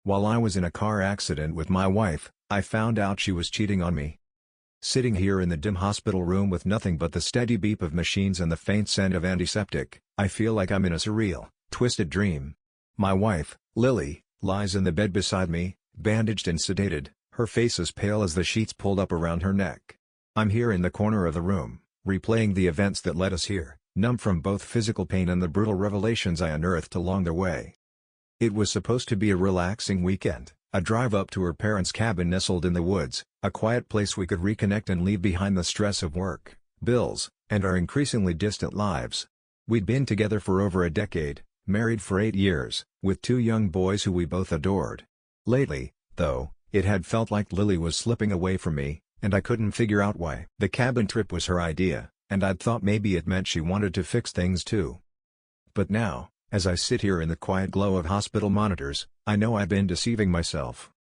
While I was in a car accident with my wife, I found out she was cheating on me. Sitting here in the dim hospital room with nothing but the steady beep of machines and the faint scent of antiseptic, I feel like I'm in a surreal, twisted dream. My wife, Lily, lies in the bed beside me, bandaged and sedated, her face as pale as the sheets pulled up around her neck. I'm here in the corner of the room, replaying the events that led us here, numb from both physical pain and the brutal revelations I unearthed along the way. It was supposed to be a relaxing weekend, a drive up to her parents' cabin nestled in the woods, a quiet place we could reconnect and leave behind the stress of work, bills, and our increasingly distant lives. We'd been together for over a decade, married for 8 years, with 2 young boys who we both adored. Lately, though, it had felt like Lily was slipping away from me, and I couldn't figure out why. The cabin trip was her idea, and I'd thought maybe it meant she wanted to fix things too. But now, as I sit here in the quiet glow of hospital monitors, I know I've been deceiving myself.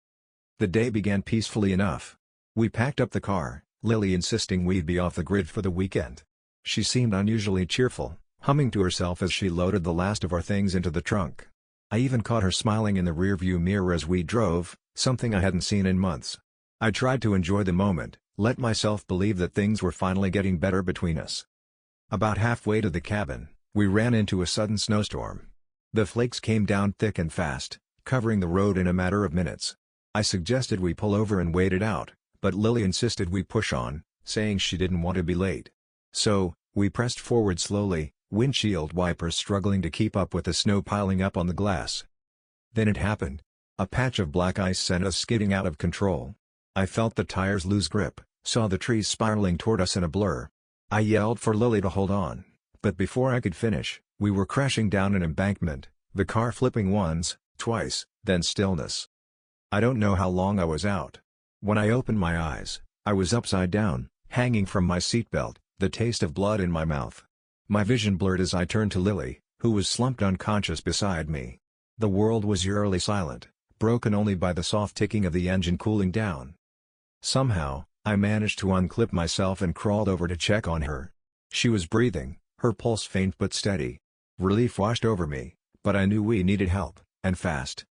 The day began peacefully enough. We packed up the car, Lily insisting we'd be off the grid for the weekend. She seemed unusually cheerful, humming to herself as she loaded the last of our things into the trunk. I even caught her smiling in the rearview mirror as we drove, something I hadn't seen in months. I tried to enjoy the moment, let myself believe that things were finally getting better between us. About halfway to the cabin, we ran into a sudden snowstorm. The flakes came down thick and fast, covering the road in a matter of minutes. I suggested we pull over and wait it out, but Lily insisted we push on, saying she didn't want to be late. So, we pressed forward slowly, windshield wipers struggling to keep up with the snow piling up on the glass. Then it happened. A patch of black ice sent us skidding out of control. I felt the tires lose grip, saw the trees spiraling toward us in a blur. I yelled for Lily to hold on, but before I could finish, we were crashing down an embankment, the car flipping once, twice, then stillness. I don't know how long I was out. When I opened my eyes, I was upside down, hanging from my seatbelt, the taste of blood in my mouth. My vision blurred as I turned to Lily, who was slumped unconscious beside me. The world was eerily silent, broken only by the soft ticking of the engine cooling down. Somehow, I managed to unclip myself and crawled over to check on her. She was breathing, her pulse faint but steady. Relief washed over me, but I knew we needed help, and fast.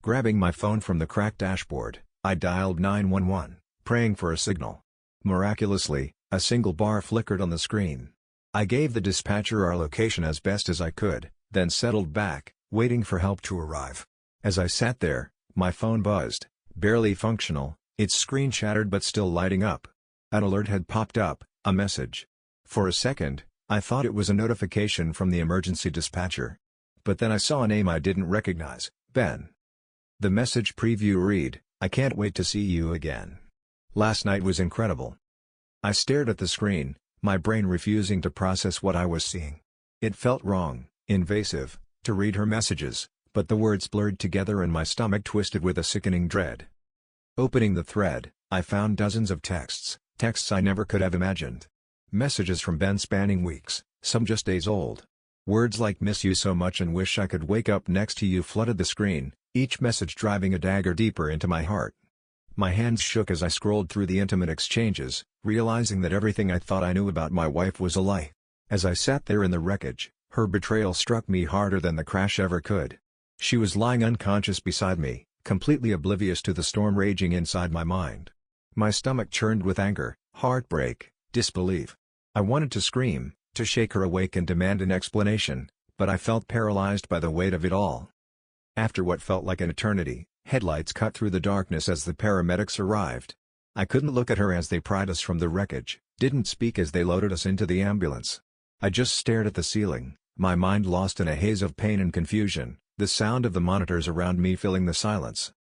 Grabbing my phone from the cracked dashboard, I dialed 911, praying for a signal. Miraculously, a single bar flickered on the screen. I gave the dispatcher our location as best as I could, then settled back, waiting for help to arrive. As I sat there, my phone buzzed, barely functional, its screen shattered but still lighting up. An alert had popped up, a message. For a second, I thought it was a notification from the emergency dispatcher. But then I saw a name I didn't recognize, Ben. The message preview read, "I can't wait to see you again. Last night was incredible." I stared at the screen, my brain refusing to process what I was seeing. It felt wrong, invasive, to read her messages, but the words blurred together and my stomach twisted with a sickening dread. Opening the thread, I found dozens of texts I never could have imagined. Messages from Ben spanning weeks, some just days old. Words like "miss you so much" and "wish I could wake up next to you" flooded the screen, each message driving a dagger deeper into my heart. My hands shook as I scrolled through the intimate exchanges, realizing that everything I thought I knew about my wife was a lie. As I sat there in the wreckage, her betrayal struck me harder than the crash ever could. She was lying unconscious beside me, completely oblivious to the storm raging inside my mind. My stomach churned with anger, heartbreak, disbelief. I wanted to scream, to shake her awake and demand an explanation, but I felt paralyzed by the weight of it all. After what felt like an eternity, headlights cut through the darkness as the paramedics arrived. I couldn't look at her as they pried us from the wreckage, didn't speak as they loaded us into the ambulance. I just stared at the ceiling, my mind lost in a haze of pain and confusion, the sound of the monitors around me filling the silence.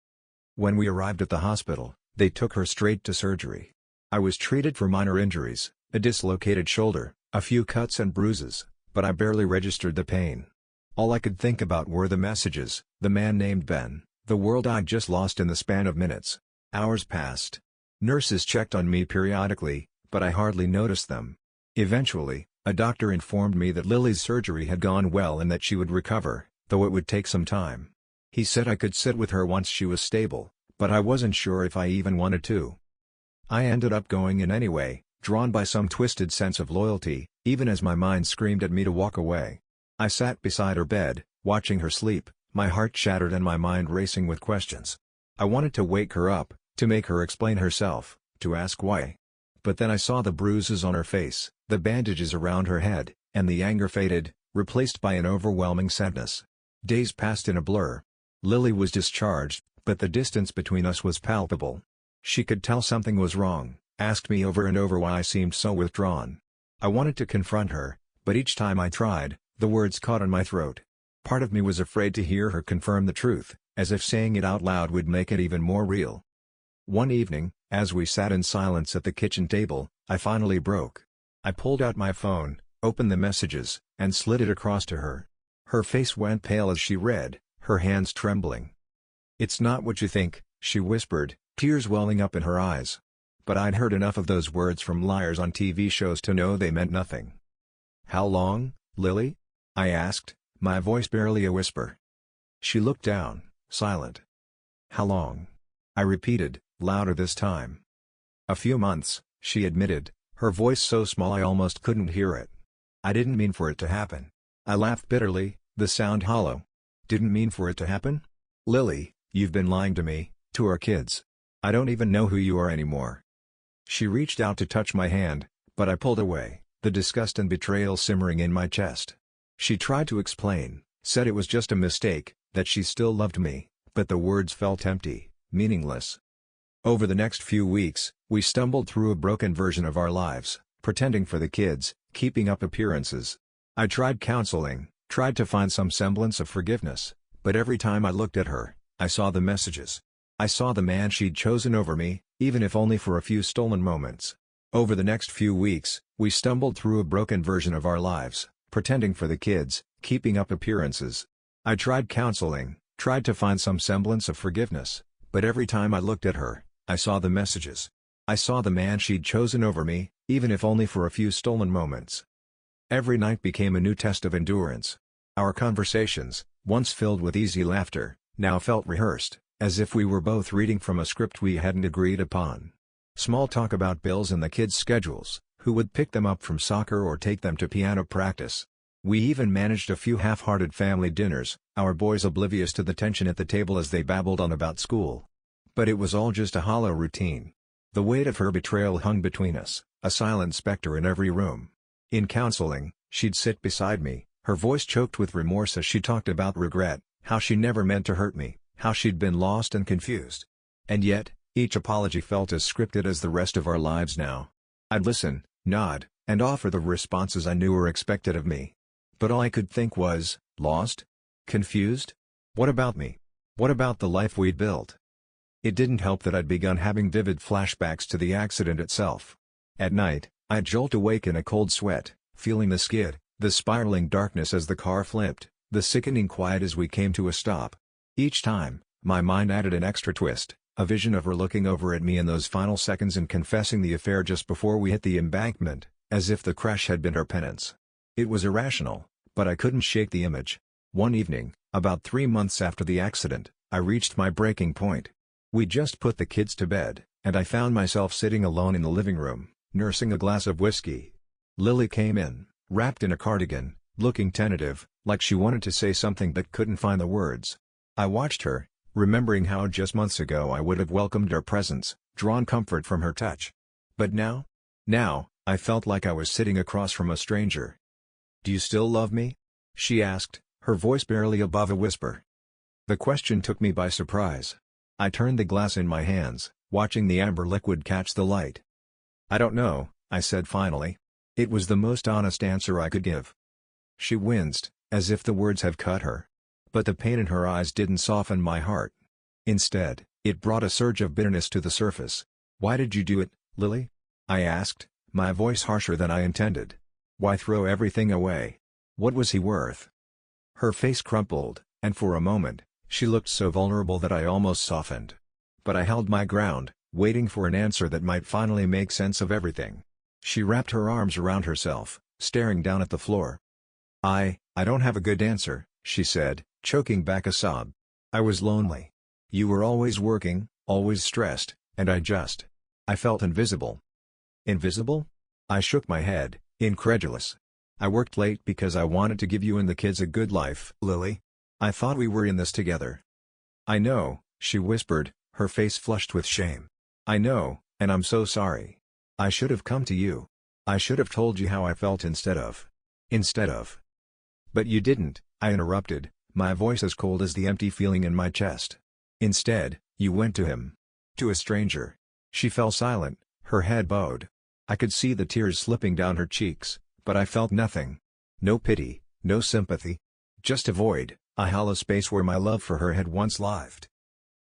When we arrived at the hospital, they took her straight to surgery. I was treated for minor injuries, a dislocated shoulder, a few cuts and bruises, but I barely registered the pain. All I could think about were the messages, the man named Ben, the world I'd just lost in the span of minutes. Hours passed. Nurses checked on me periodically, but I hardly noticed them. Eventually, a doctor informed me that Lily's surgery had gone well and that she would recover, though it would take some time. He said I could sit with her once she was stable, but I wasn't sure if I even wanted to. I ended up going in anyway, drawn by some twisted sense of loyalty, even as my mind screamed at me to walk away. I sat beside her bed, watching her sleep, My heart shattered and my mind racing with questions. I wanted to wake her up, to make her explain herself, to ask why. But then I saw the bruises on her face, the bandages around her head, and the anger faded, replaced by an overwhelming sadness. Days passed in a blur. Lily was discharged, but the distance between us was palpable. She could tell something was wrong, asked me over and over why I seemed so withdrawn. I wanted to confront her, but each time I tried, the words caught in my throat. Part of me was afraid to hear her confirm the truth, as if saying it out loud would make it even more real. One evening, as we sat in silence at the kitchen table, I finally broke. I pulled out my phone, opened the messages, and slid it across to her. Her face went pale as she read, her hands trembling. "It's not what you think," she whispered, tears welling up in her eyes. But I'd heard enough of those words from liars on TV shows to know they meant nothing. "How long, Lily?" I asked, my voice barely a whisper. She looked down, silent. "How long?" I repeated, louder this time. "A few months," she admitted, her voice so small I almost couldn't hear it. "I didn't mean for it to happen." I laughed bitterly, the sound hollow. "Didn't mean for it to happen? Lily, you've been lying to me, to our kids. I don't even know who you are anymore." She reached out to touch my hand, but I pulled away, the disgust and betrayal simmering in my chest. She tried to explain, said it was just a mistake, that she still loved me, but the words felt empty, meaningless. Over the next few weeks, we stumbled through a broken version of our lives, pretending for the kids, keeping up appearances. I tried counseling, tried to find some semblance of forgiveness, but every time I looked at her, I saw the messages. I saw the man she'd chosen over me, even if only for a few stolen moments. Over the next few weeks, we stumbled through a broken version of our lives, pretending for the kids, keeping up appearances. I tried counseling, tried to find some semblance of forgiveness, but every time I looked at her, I saw the messages. I saw the man she'd chosen over me, even if only for a few stolen moments. Every night became a new test of endurance. Our conversations, once filled with easy laughter, now felt rehearsed, as if we were both reading from a script we hadn't agreed upon. Small talk about bills and the kids' schedules, who would pick them up from soccer or take them to piano practice. We even managed a few half-hearted family dinners, our boys oblivious to the tension at the table as they babbled on about school. But it was all just a hollow routine. The weight of her betrayal hung between us, a silent specter in every room. In counseling, she'd sit beside me, her voice choked with remorse as she talked about regret, how she never meant to hurt me, how she'd been lost and confused. And yet, each apology felt as scripted as the rest of our lives now. I'd listen, nod, and offer the responses I knew were expected of me. But all I could think was, lost? Confused? What about me? What about the life we'd built? It didn't help that I'd begun having vivid flashbacks to the accident itself. At night, I'd jolt awake in a cold sweat, feeling the skid, the spiraling darkness as the car flipped, the sickening quiet as we came to a stop. Each time, my mind added an extra twist, a vision of her looking over at me in those final seconds and confessing the affair just before we hit the embankment, as if the crash had been her penance. It was irrational, but I couldn't shake the image. One evening, about 3 months after the accident, I reached my breaking point. We just put the kids to bed, and I found myself sitting alone in the living room, nursing a glass of whiskey. Lily came in, wrapped in a cardigan, looking tentative, like she wanted to say something but couldn't find the words. I watched her, remembering how just months ago I would have welcomed her presence, drawn comfort from her touch. But now, I felt like I was sitting across from a stranger. "Do you still love me?" she asked, her voice barely above a whisper. The question took me by surprise. I turned the glass in my hands, watching the amber liquid catch the light. "I don't know," I said finally. It was the most honest answer I could give. She winced, as if the words had cut her. But the pain in her eyes didn't soften my heart. Instead, it brought a surge of bitterness to the surface. "Why did you do it, Lily?" I asked, my voice harsher than I intended. "Why throw everything away? What was he worth?" Her face crumpled, and for a moment, she looked so vulnerable that I almost softened. But I held my ground, waiting for an answer that might finally make sense of everything. She wrapped her arms around herself, staring down at the floor. I don't have a good answer," she said, choking back a sob. "I was lonely. You were always working, always stressed, and I felt invisible." "Invisible?" I shook my head, incredulous. "I worked late because I wanted to give you and the kids a good life, Lily. I thought we were in this together. I know, she whispered, her face flushed with shame. I know, and I'm so sorry. I should have come to you. I should have told you how I felt instead of. But you didn't, I interrupted, my voice as cold as the empty feeling in my chest. Instead, you went to him. To a stranger. She fell silent, her head bowed. I could see the tears slipping down her cheeks, but I felt nothing. No pity, no sympathy. Just a void, a hollow space where my love for her had once lived.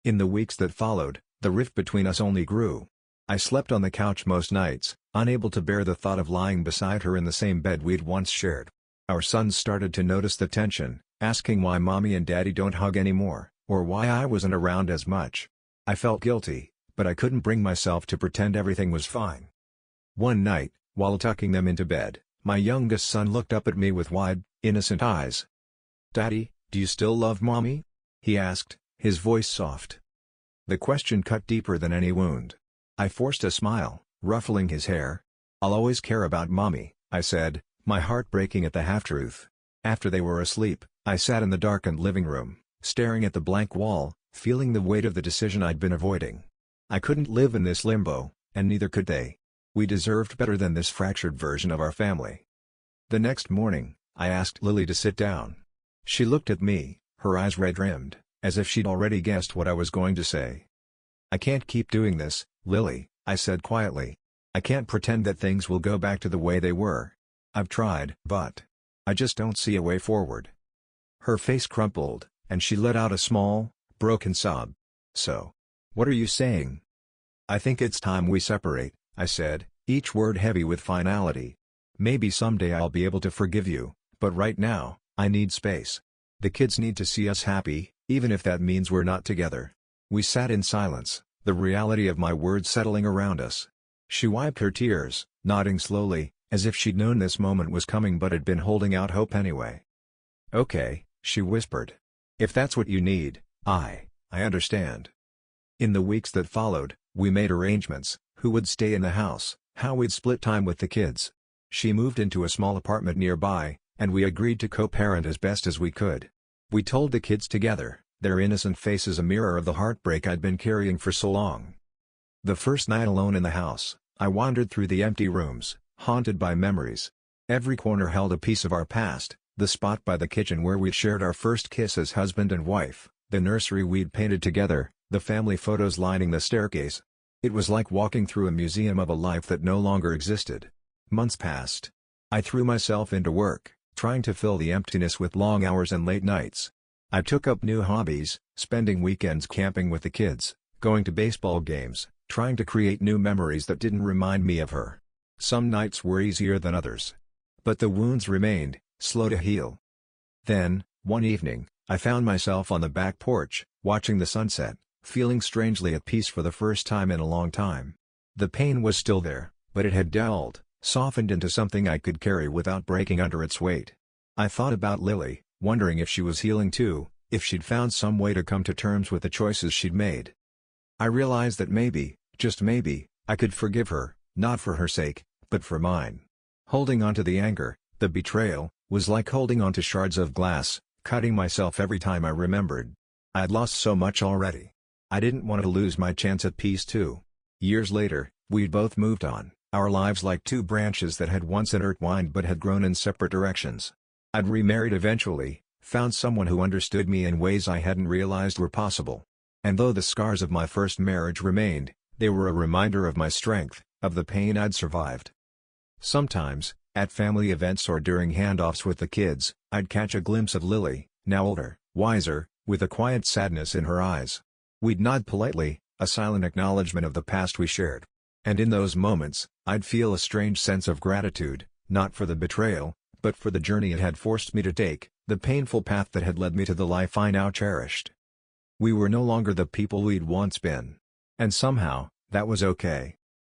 In the weeks that followed, the rift between us only grew. I slept on the couch most nights, unable to bear the thought of lying beside her in the same bed we'd once shared. Our sons started to notice the tension, asking why mommy and daddy don't hug anymore, or why I wasn't around as much. I felt guilty, but I couldn't bring myself to pretend everything was fine. One night, while tucking them into bed, my youngest son looked up at me with wide, innocent eyes. "Daddy, do you still love mommy?" he asked, his voice soft. The question cut deeper than any wound. I forced a smile, ruffling his hair. "I'll always care about mommy," I said, my heart breaking at the half-truth. After they were asleep, I sat in the darkened living room, staring at the blank wall, feeling the weight of the decision I'd been avoiding. I couldn't live in this limbo, and neither could they. We deserved better than this fractured version of our family. The next morning, I asked Lily to sit down. She looked at me, her eyes red-rimmed, as if she'd already guessed what I was going to say. "I can't keep doing this, Lily," I said quietly. "I can't pretend that things will go back to the way they were. I've tried, but I just don't see a way forward." Her face crumpled, and she let out a small, broken sob. "So, what are you saying?" "I think it's time we separate," I said, each word heavy with finality. "Maybe someday I'll be able to forgive you, but right now, I need space. The kids need to see us happy, even if that means we're not together." We sat in silence, the reality of my words settling around us. She wiped her tears, nodding slowly, as if she'd known this moment was coming but had been holding out hope anyway. "Okay," she whispered. "If that's what you need, I understand." In the weeks that followed, we made arrangements, who would stay in the house, how we'd split time with the kids. She moved into a small apartment nearby, and we agreed to co-parent as best as we could. We told the kids together, their innocent faces a mirror of the heartbreak I'd been carrying for so long. The first night alone in the house, I wandered through the empty rooms, haunted by memories. Every corner held a piece of our past, the spot by the kitchen where we'd shared our first kiss as husband and wife, the nursery we'd painted together, the family photos lining the staircase. It was like walking through a museum of a life that no longer existed. Months passed. I threw myself into work, trying to fill the emptiness with long hours and late nights. I took up new hobbies, spending weekends camping with the kids, going to baseball games, trying to create new memories that didn't remind me of her. Some nights were easier than others. But the wounds remained, slow to heal. Then, one evening, I found myself on the back porch, watching the sunset, feeling strangely at peace for the first time in a long time. The pain was still there, but it had dulled, softened into something I could carry without breaking under its weight. I thought about Lily, wondering if she was healing too, if she'd found some way to come to terms with the choices she'd made. I realized that maybe, just maybe, I could forgive her, not for her sake, but for mine. Holding on to the anger, the betrayal, was like holding on to shards of glass, cutting myself every time I remembered. I'd lost so much already. I didn't want to lose my chance at peace too. Years later, we'd both moved on, our lives like two branches that had once intertwined but had grown in separate directions. I'd remarried eventually, found someone who understood me in ways I hadn't realized were possible. And though the scars of my first marriage remained, they were a reminder of my strength, of the pain I'd survived. Sometimes, at family events or during handoffs with the kids, I'd catch a glimpse of Lily, now older, wiser, with a quiet sadness in her eyes. We'd nod politely, a silent acknowledgement of the past we shared. And in those moments, I'd feel a strange sense of gratitude, not for the betrayal, but for the journey it had forced me to take, the painful path that had led me to the life I now cherished. We were no longer the people we'd once been. And somehow, that was okay.